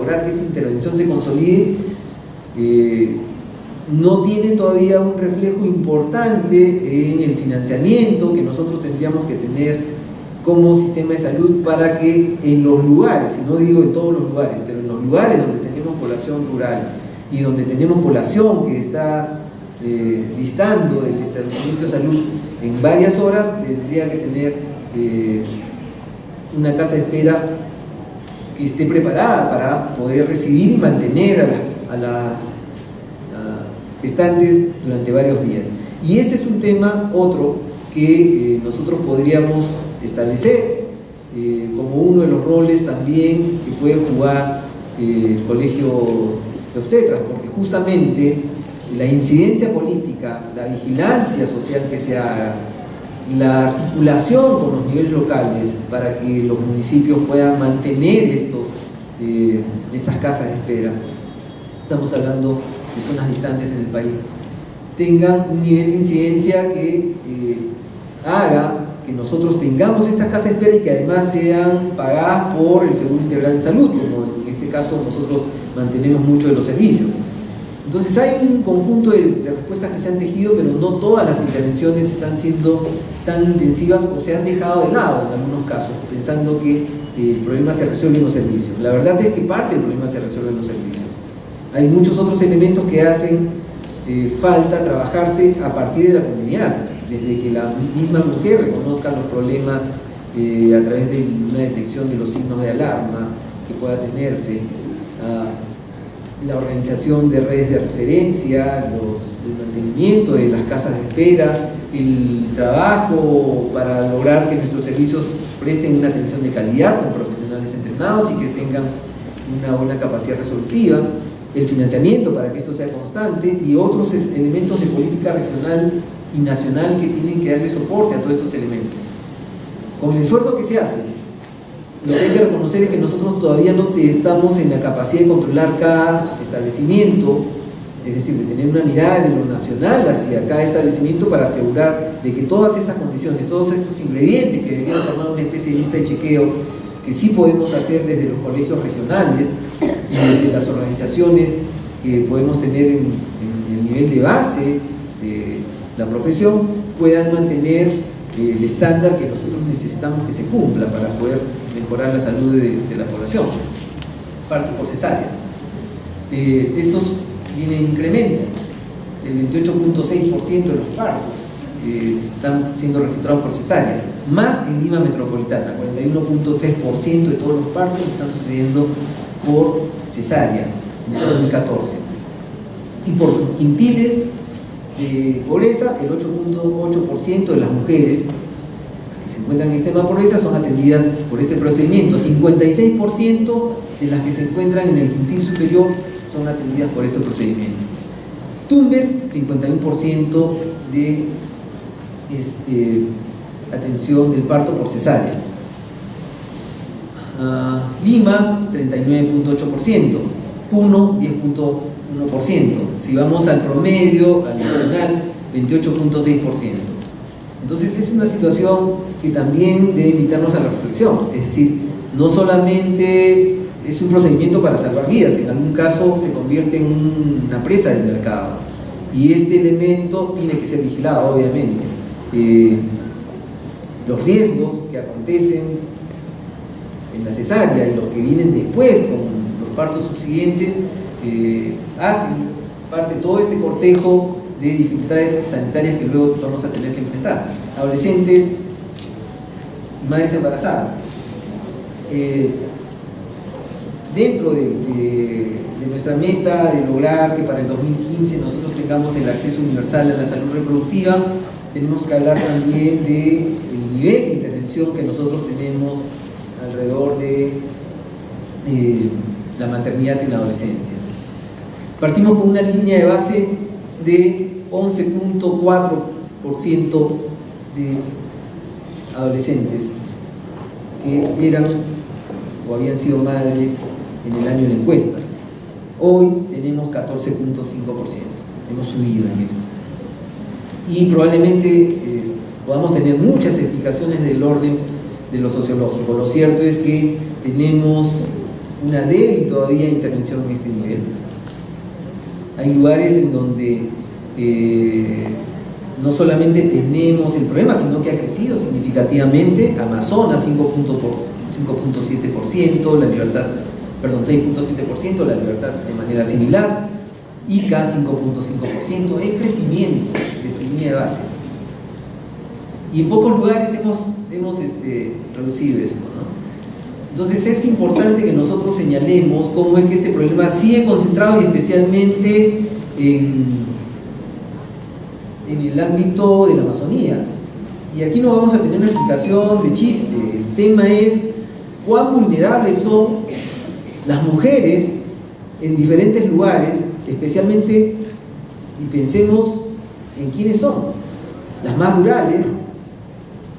lograr que esta intervención se consolide, no tiene todavía un reflejo importante en el financiamiento que nosotros tendríamos que tener como sistema de salud para que en los lugares, y no digo en todos los lugares, pero en los lugares donde tenemos población rural y donde tenemos población que está distando del establecimiento de salud en varias horas, tendría que tener una casa de espera que esté preparada para poder recibir y mantener a las gestantes durante varios días. Y este es un tema, otro, que nosotros podríamos establecer como uno de los roles también que puede jugar el colegio de obstetras, porque justamente la incidencia política, la vigilancia social que se haga, la articulación con los niveles locales para que los municipios puedan mantener estas casas de espera, estamos hablando de zonas distantes en el país, tengan un nivel de incidencia que haga que nosotros tengamos estas casas de espera y que además sean pagadas por el Seguro Integral de Salud, como en este caso nosotros mantenemos muchos de los servicios. Entonces hay un conjunto de respuestas que se han tejido, pero no todas las intervenciones están siendo tan intensivas o se han dejado de lado en algunos casos, pensando que el problema se resuelve en los servicios. La verdad es que parte del problema se resuelve en los servicios. Hay muchos otros elementos que hacen falta trabajarse a partir de la comunidad, desde que la misma mujer reconozca los problemas a través de una detección de los signos de alarma que pueda tenerse, la organización de redes de referencia, el mantenimiento de las casas de espera, el trabajo para lograr que nuestros servicios presten una atención de calidad con profesionales entrenados y que tengan una buena capacidad resolutiva, el financiamiento para que esto sea constante y otros elementos de política regional y nacional que tienen que darle soporte a todos estos elementos. Con el esfuerzo que se hace, lo que hay que reconocer es que nosotros todavía no estamos en la capacidad de controlar cada establecimiento, es decir, de tener una mirada de lo nacional hacia cada establecimiento para asegurar de que todas esas condiciones, todos estos ingredientes que deberían formar una especie de lista de chequeo, que sí podemos hacer desde los colegios regionales y desde las organizaciones que podemos tener en el nivel de base de la profesión, puedan mantener el estándar que nosotros necesitamos que se cumpla para poder mejorar la salud de la población. Parto por cesárea. Estos vienen en incremento. El 28.6% de los partos están siendo registrados por cesárea, más en Lima metropolitana. 41.3% de todos los partos están sucediendo por cesárea en 2014. Y por quintiles de pobreza, el 8.8% de las mujeres que se encuentran en el sistema de pobreza son atendidas por este procedimiento. 56% de las que se encuentran en el quintil superior son atendidas por este procedimiento. Tumbes, 51% de atención del parto por cesárea. Lima, 39.8%. Puno, 10.1%. Si vamos al promedio, al nacional, 28.6%. Entonces es una situación que también debe invitarnos a la reflexión, es decir, no solamente es un procedimiento para salvar vidas, en algún caso se convierte en una presa del mercado y este elemento tiene que ser vigilado, obviamente. Los riesgos que acontecen en la cesárea y los que vienen después con los partos subsiguientes hacen parte de todo este cortejo de dificultades sanitarias que luego vamos a tener que enfrentar. Adolescentes, madres embarazadas. Dentro de nuestra meta de lograr que para el 2015 nosotros tengamos el acceso universal a la salud reproductiva, tenemos que hablar también del nivel de intervención que nosotros tenemos alrededor de la maternidad en la adolescencia. Partimos con una línea de base de 11.4% de adolescentes que eran o habían sido madres en el año de la encuesta. Hoy tenemos 14.5%, hemos subido en esto. Y probablemente podamos tener muchas explicaciones del orden de lo sociológico. Lo cierto es que tenemos una débil todavía intervención en este nivel. Hay lugares en donde no solamente tenemos el problema, sino que ha crecido significativamente. Amazonas 5.7%, la libertad, perdón, 6.7%, la libertad de manera similar. Ica 5.5%, el crecimiento de su línea de base. Y en pocos lugares hemos reducido esto, ¿no? Entonces es importante que nosotros señalemos cómo es que este problema sigue concentrado y especialmente en el ámbito de la Amazonía. Y aquí no vamos a tener una explicación de chiste. El tema es cuán vulnerables son las mujeres en diferentes lugares, especialmente, y pensemos en quiénes son, las más rurales,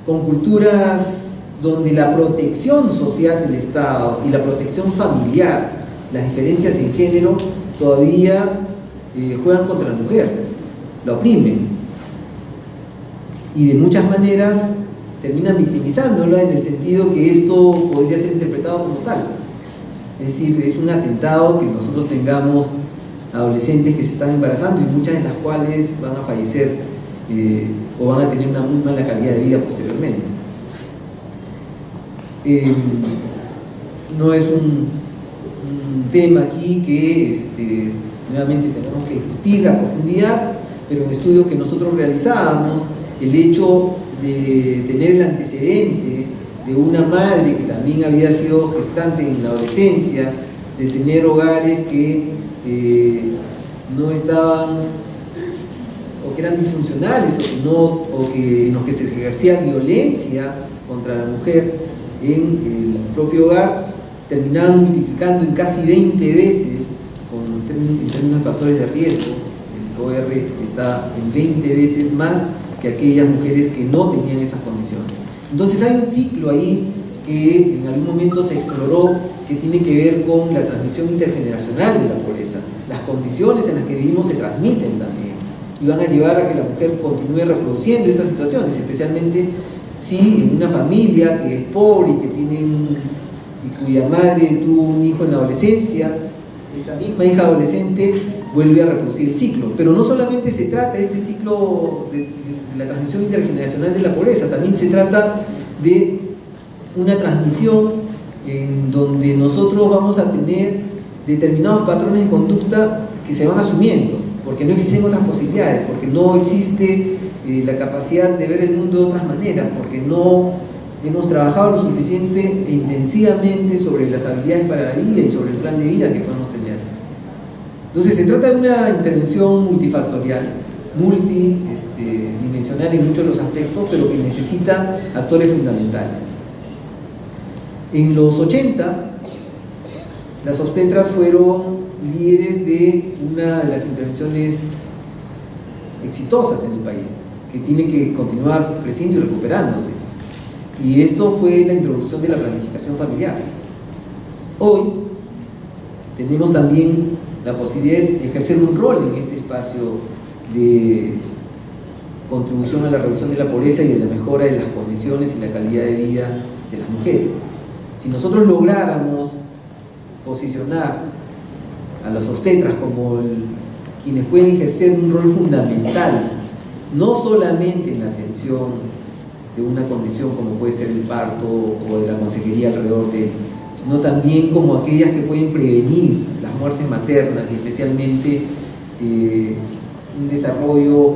con culturas donde la protección social del Estado y la protección familiar, las diferencias en género, todavía juegan contra la mujer, la oprimen, y de muchas maneras terminan victimizándola, en el sentido que esto podría ser interpretado como tal. Es decir, es un atentado que nosotros tengamos adolescentes que se están embarazando y muchas de las cuales van a fallecer o van a tener una muy mala calidad de vida posteriormente. No es un tema aquí que nuevamente tengamos que discutir a profundidad, pero en estudios que nosotros realizábamos, el hecho de tener el antecedente de una madre que también había sido gestante en la adolescencia, de tener hogares que no estaban, o que eran disfuncionales, o en los que se ejercía violencia contra la mujer en el propio hogar, terminaban multiplicando en casi 20 veces, en términos de factores de riesgo. El OR está en 20 veces más que aquellas mujeres que no tenían esas condiciones. Entonces hay un ciclo ahí que en algún momento se exploró, que tiene que ver con la transmisión intergeneracional de la pobreza. Las condiciones en las que vivimos se transmiten también y van a llevar a que la mujer continúe reproduciendo estas situaciones, especialmente si en una familia que es pobre y que y cuya madre tuvo un hijo en la adolescencia, esta misma hija adolescente vuelve a reproducir el ciclo. Pero no solamente se trata este ciclo de la transmisión intergeneracional de la pobreza, también se trata de una transmisión en donde nosotros vamos a tener determinados patrones de conducta que se van asumiendo, porque no existen otras posibilidades, porque no existe la capacidad de ver el mundo de otras maneras, porque no hemos trabajado lo suficiente e intensivamente sobre las habilidades para la vida y sobre el plan de vida que podemos tener. Entonces se trata de una intervención multifactorial, multidimensional en muchos de los aspectos, pero que necesita actores fundamentales. En los 80, las obstetras fueron líderes de una de las intervenciones exitosas en el país, que tiene que continuar creciendo y recuperándose. Y esto fue la introducción de la planificación familiar. Hoy tenemos también la posibilidad de ejercer un rol en este espacio de contribución a la reducción de la pobreza y de la mejora de las condiciones y la calidad de vida de las mujeres. Si nosotros lográramos posicionar a las obstetras como quienes pueden ejercer un rol fundamental, no solamente en la atención de una condición como puede ser el parto o de la consejería alrededor de él, sino también como aquellas que pueden prevenir las muertes maternas y especialmente un desarrollo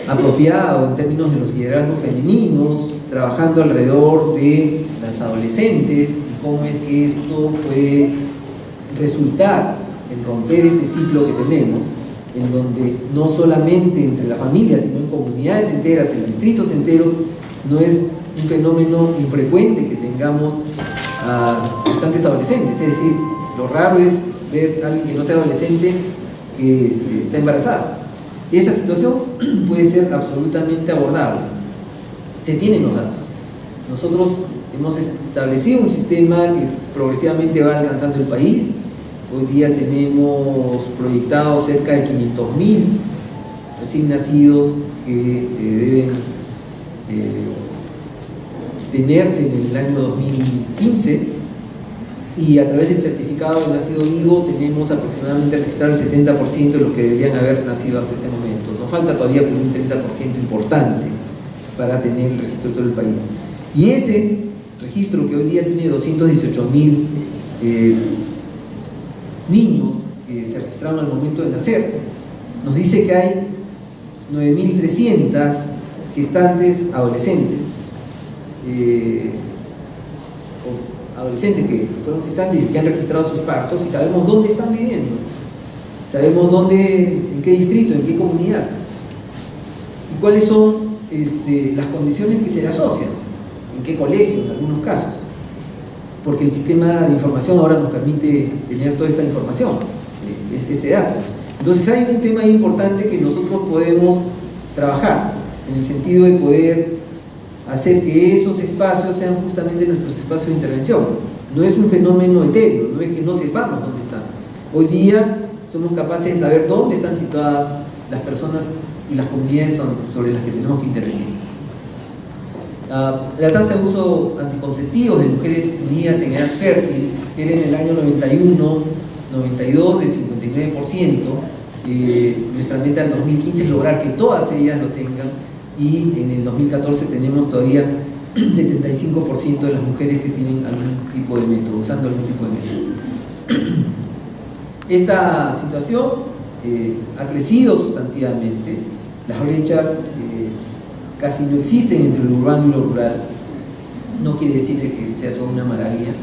apropiado en términos de los liderazgos femeninos, trabajando alrededor de las adolescentes y cómo es que esto puede resultar en romper este ciclo que tenemos, en donde no solamente entre la familia, sino en comunidades enteras, en distritos enteros, no es un fenómeno infrecuente que tengamos a gestantes adolescentes. Es decir, lo raro es ver a alguien que no sea adolescente que está embarazada. Y esa situación puede ser absolutamente abordable. Se tienen los datos. Nosotros hemos establecido un sistema que progresivamente va alcanzando el país. Hoy día tenemos proyectados cerca de 500.000 recién nacidos que deben tenerse en el año 2015, y a través del certificado de nacido vivo tenemos aproximadamente registrado el 70% de los que deberían haber nacido hasta ese momento. Nos falta todavía como un 30% importante para tener el registro de todo el país. Y ese registro que hoy día tiene 218.000 niños que se registraron al momento de nacer, nos dice que hay 9.300 gestantes adolescentes, que fueron gestantes y que han registrado sus partos, y sabemos dónde están viviendo, sabemos en qué distrito, en qué comunidad, y cuáles son las condiciones que se le asocian, en qué colegio, en algunos casos, porque el sistema de información ahora nos permite tener toda esta información, este dato. Entonces hay un tema importante que nosotros podemos trabajar, en el sentido de poder hacer que esos espacios sean justamente nuestros espacios de intervención. No es un fenómeno etéreo, no es que no sepamos dónde están. Hoy día somos capaces de saber dónde están situadas las personas y las comunidades sobre las que tenemos que intervenir. La tasa de uso anticonceptivos de mujeres unidas en edad fértil era en el año 92 de 59%. Nuestra meta del 2015 es lograr que todas ellas lo tengan, y en el 2014 tenemos todavía 75% de las mujeres que tienen algún tipo de método, usando algún tipo de método. Esta situación ha crecido sustantivamente, las brechas casi no existen entre lo urbano y lo rural. No quiere decir que sea toda una maravilla.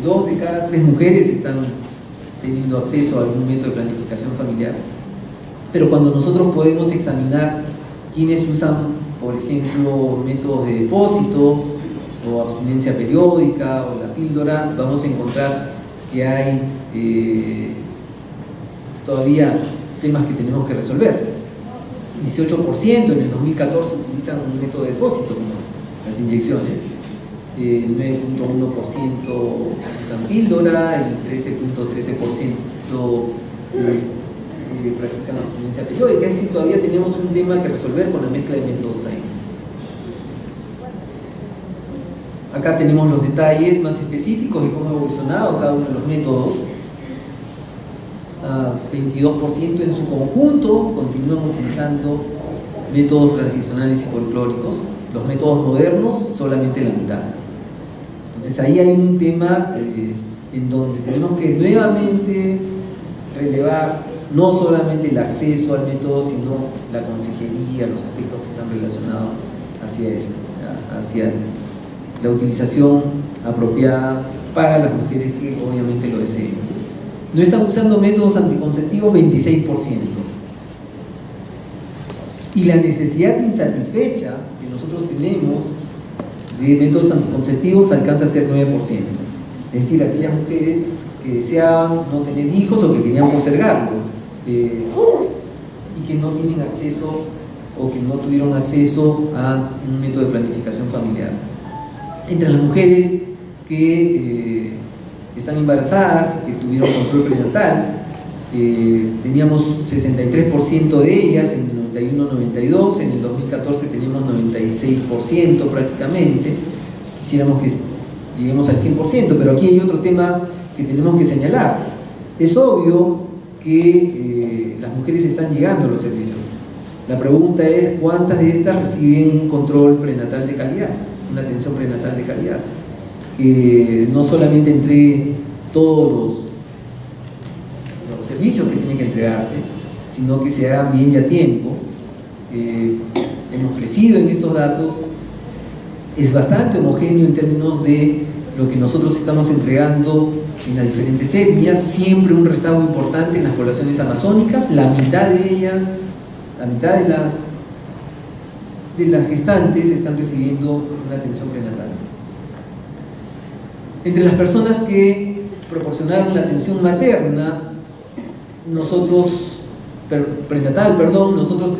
2 de cada 3 mujeres están teniendo acceso a algún método de planificación familiar, pero cuando nosotros podemos examinar quienes usan, por ejemplo, métodos de depósito o abstinencia periódica o la píldora, vamos a encontrar que hay todavía temas que tenemos que resolver. 18% en el 2014 utilizan un método de depósito como las inyecciones, el 9.1% usan píldora, el 13.13% practican la abstinencia periódica. Es decir, todavía tenemos un tema que resolver con la mezcla de métodos ahí. Acá tenemos los detalles más específicos de cómo ha evolucionado cada uno de los métodos. 22% en su conjunto continúan utilizando métodos transicionales y folclóricos. Los métodos modernos, solamente la mitad. Entonces ahí hay un tema en donde tenemos que nuevamente relevar no solamente el acceso al método, sino la consejería, los aspectos que están relacionados hacia eso, hacia la utilización apropiada para las mujeres que obviamente lo deseen. No están usando métodos anticonceptivos 26%. Y la necesidad insatisfecha que nosotros tenemos de métodos anticonceptivos alcanza a ser 9%. Es decir, aquellas mujeres que deseaban no tener hijos o que querían postergarlo, y que no tienen acceso o que no tuvieron acceso a un método de planificación familiar. Entre las mujeres que están embarazadas y que tuvieron control prenatal, teníamos 63% de ellas en el 91-92, en el 2014 teníamos 96% prácticamente. Quisiéramos que lleguemos al 100%, pero aquí hay otro tema que tenemos que señalar. Es obvio que las mujeres están llegando a los servicios. La pregunta es cuántas de estas reciben un control prenatal de calidad, una atención prenatal de calidad, que no solamente entregue todos los servicios que tienen que entregarse, sino que se hagan bien y a tiempo. Hemos crecido en estos datos, es bastante homogéneo en términos de lo que nosotros estamos entregando en las diferentes etnias, siempre un rezago importante en las poblaciones amazónicas. La mitad de ellas, la mitad de las gestantes están recibiendo una atención prenatal. Entre las personas que proporcionaron la atención materna, nosotros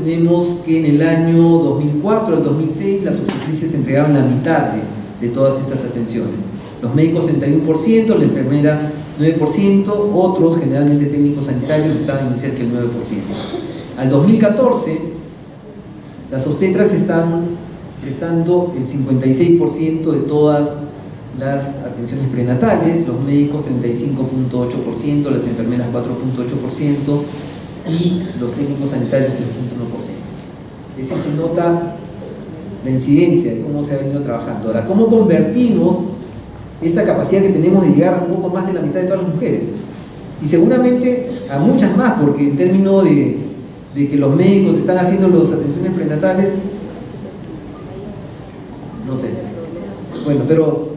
tenemos que en el año 2004 al 2006 las obstetrices entregaron la mitad de todas estas atenciones. Los médicos 31%, la enfermera 9%, otros, generalmente técnicos sanitarios, estaban en cerca del 9%. Al 2014, las obstetras están prestando el 56% de todas las atenciones prenatales, los médicos 35.8%, las enfermeras 4.8% y los técnicos sanitarios 3.1%. Es decir, se nota la incidencia de cómo se ha venido trabajando. Ahora, ¿cómo convertimos esta capacidad que tenemos de llegar a un poco más de la mitad de todas las mujeres? Y seguramente a muchas más, porque en términos de que los médicos están haciendo las atenciones prenatales, no sé. Bueno, pero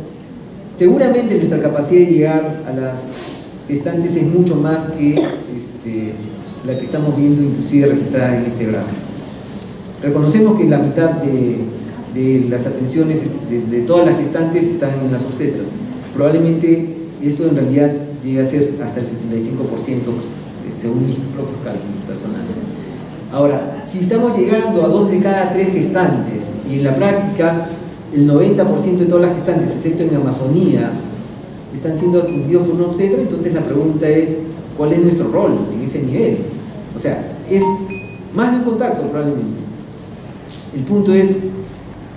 seguramente nuestra capacidad de llegar a las gestantes es mucho más que la que estamos viendo inclusive registrada en este gráfico. Reconocemos que la mitad de las atenciones de todas las gestantes están en las obstetras. Probablemente esto en realidad llegue a ser hasta el 75%, según mis propios cálculos personales. Ahora, si estamos llegando a 2 de cada 3 gestantes, y en la práctica el 90% de todas las gestantes, excepto en Amazonía, están siendo atendidos por una obstetra, entonces la pregunta es, ¿cuál es nuestro rol en ese nivel? O sea, es más de un contacto probablemente. El punto es,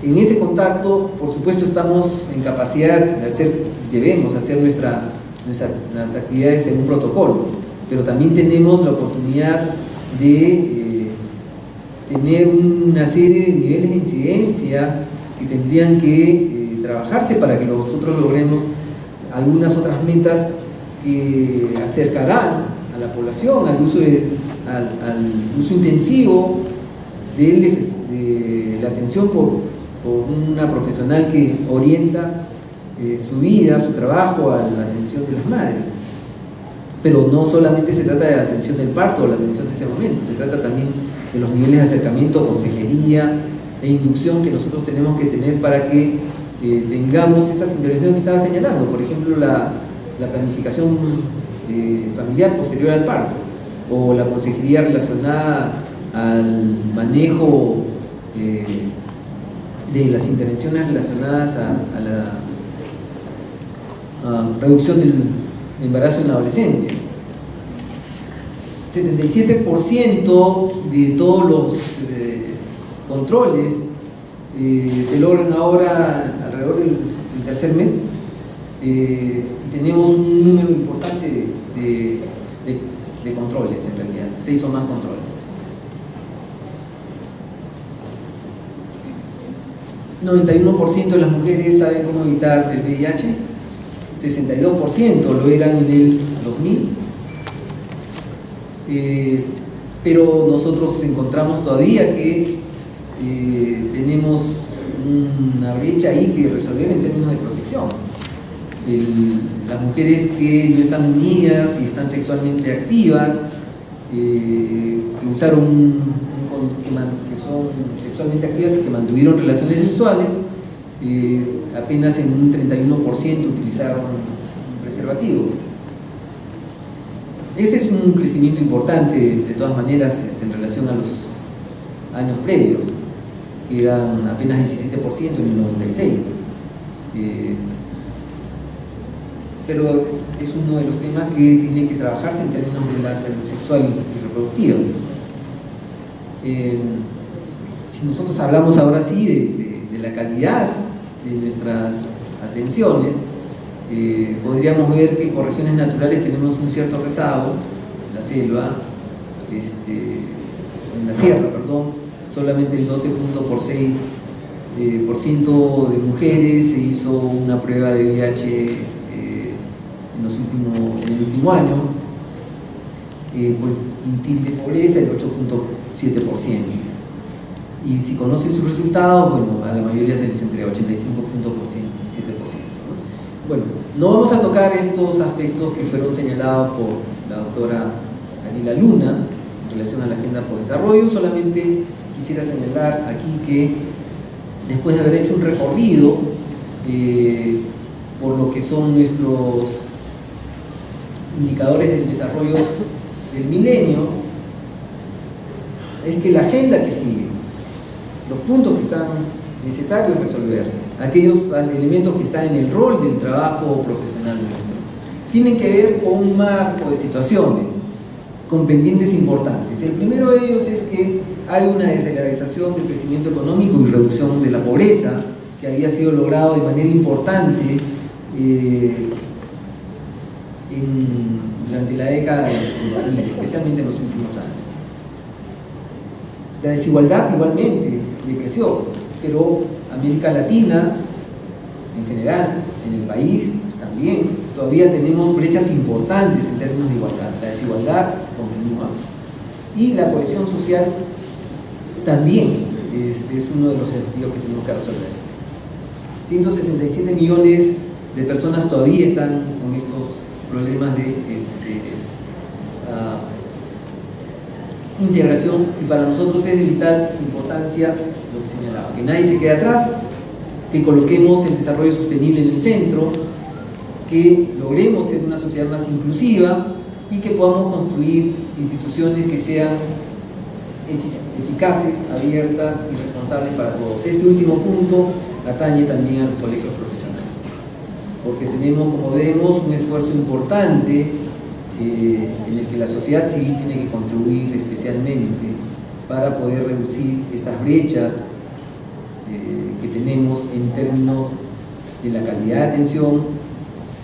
en ese contacto, por supuesto, estamos en capacidad de hacer, debemos hacer nuestras actividades en un protocolo, pero también tenemos la oportunidad de tener una serie de niveles de incidencia que tendrían que trabajarse para que nosotros logremos algunas otras metas que acercarán a la población al uso intensivo de la atención por una profesional que orienta su vida, su trabajo a la atención de las madres. Pero no solamente se trata de la atención del parto o la atención de ese momento, se trata también de los niveles de acercamiento, consejería e inducción que nosotros tenemos que tener para que tengamos estas intervenciones que estaba señalando, por ejemplo la planificación familiar posterior al parto, o la consejería relacionada al manejo de las intervenciones relacionadas a la reducción del embarazo en la adolescencia. 77% de todos los controles se logran ahora alrededor del tercer mes, y tenemos un número importante de controles, en realidad 6 o más controles. 91% de las mujeres saben cómo evitar el VIH, 62% lo eran en el 2000, pero nosotros encontramos todavía que tenemos una brecha ahí que resolver en términos de protección. Las mujeres que no están unidas y están sexualmente activas, que usaron que son sexualmente activas y que mantuvieron relaciones sexuales, apenas en un 31% utilizaron un preservativo. Este es un crecimiento importante, de todas maneras, en relación a los años previos, que eran apenas 17% en el 96. Pero es uno de los temas que tiene que trabajarse en términos de la salud sexual y reproductiva. Si nosotros hablamos ahora sí de la calidad de nuestras atenciones, podríamos ver que por regiones naturales tenemos un cierto rezago. En la selva, en la sierra, perdón, solamente el 12.6% de mujeres se hizo una prueba de VIH en el último año, por quintil de pobreza el 8.7%. Y si conocen sus resultados, bueno, a la mayoría se les entrega 85.7%. Bueno, no vamos a tocar estos aspectos que fueron señalados por la doctora Anila Luna en relación a la Agenda por Desarrollo. Solamente quisiera señalar aquí que después de haber hecho un recorrido por lo que son nuestros indicadores del desarrollo del milenio, es que la agenda que sigue, los puntos que están necesarios resolver, aquellos elementos que están en el rol del trabajo profesional nuestro, tienen que ver con un marco de situaciones, con pendientes importantes. El primero de ellos es que hay una desaceleración del crecimiento económico y reducción de la pobreza, que había sido logrado de manera importante durante la década del 2000, especialmente en los últimos años. La desigualdad igualmente decreció, pero América Latina en general, en el país también, todavía tenemos brechas importantes en términos de igualdad. La desigualdad continúa y la cohesión social también es uno de los desafíos que tenemos que resolver. 167 millones de personas todavía están con estos problemas de integración, y para nosotros es de vital importancia lo que señalaba, que nadie se quede atrás, que coloquemos el desarrollo sostenible en el centro, que logremos ser una sociedad más inclusiva y que podamos construir instituciones que sean eficaces, abiertas y responsables para todos. Este último punto atañe también a los colegios profesionales, porque tenemos, como vemos, un esfuerzo importante en el que la sociedad civil tiene que contribuir especialmente para poder reducir estas brechas que tenemos en términos de la calidad de atención,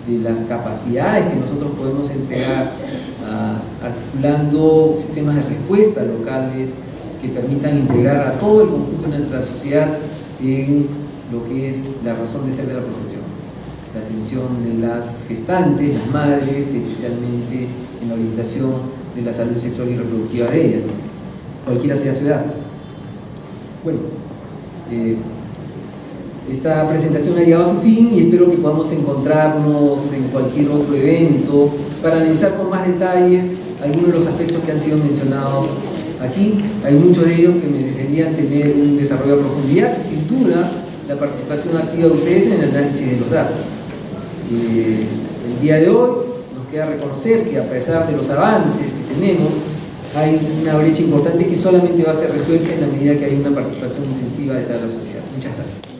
de las capacidades que nosotros podemos entregar, articulando sistemas de respuesta locales que permitan integrar a todo el conjunto de nuestra sociedad en lo que es la razón de ser de la profesión. La atención de las gestantes, las madres, especialmente en la orientación de la salud sexual y reproductiva de ellas, cualquiera sea su edad. Bueno, esta presentación ha llegado a su fin y espero que podamos encontrarnos en cualquier otro evento para analizar con más detalles algunos de los aspectos que han sido mencionados aquí. Hay muchos de ellos que merecerían tener un desarrollo a profundidad y sin duda la participación activa de ustedes en el análisis de los datos. El día de hoy nos queda reconocer que a pesar de los avances que tenemos, hay una brecha importante que solamente va a ser resuelta en la medida que hay una participación intensiva de toda la sociedad. Muchas gracias.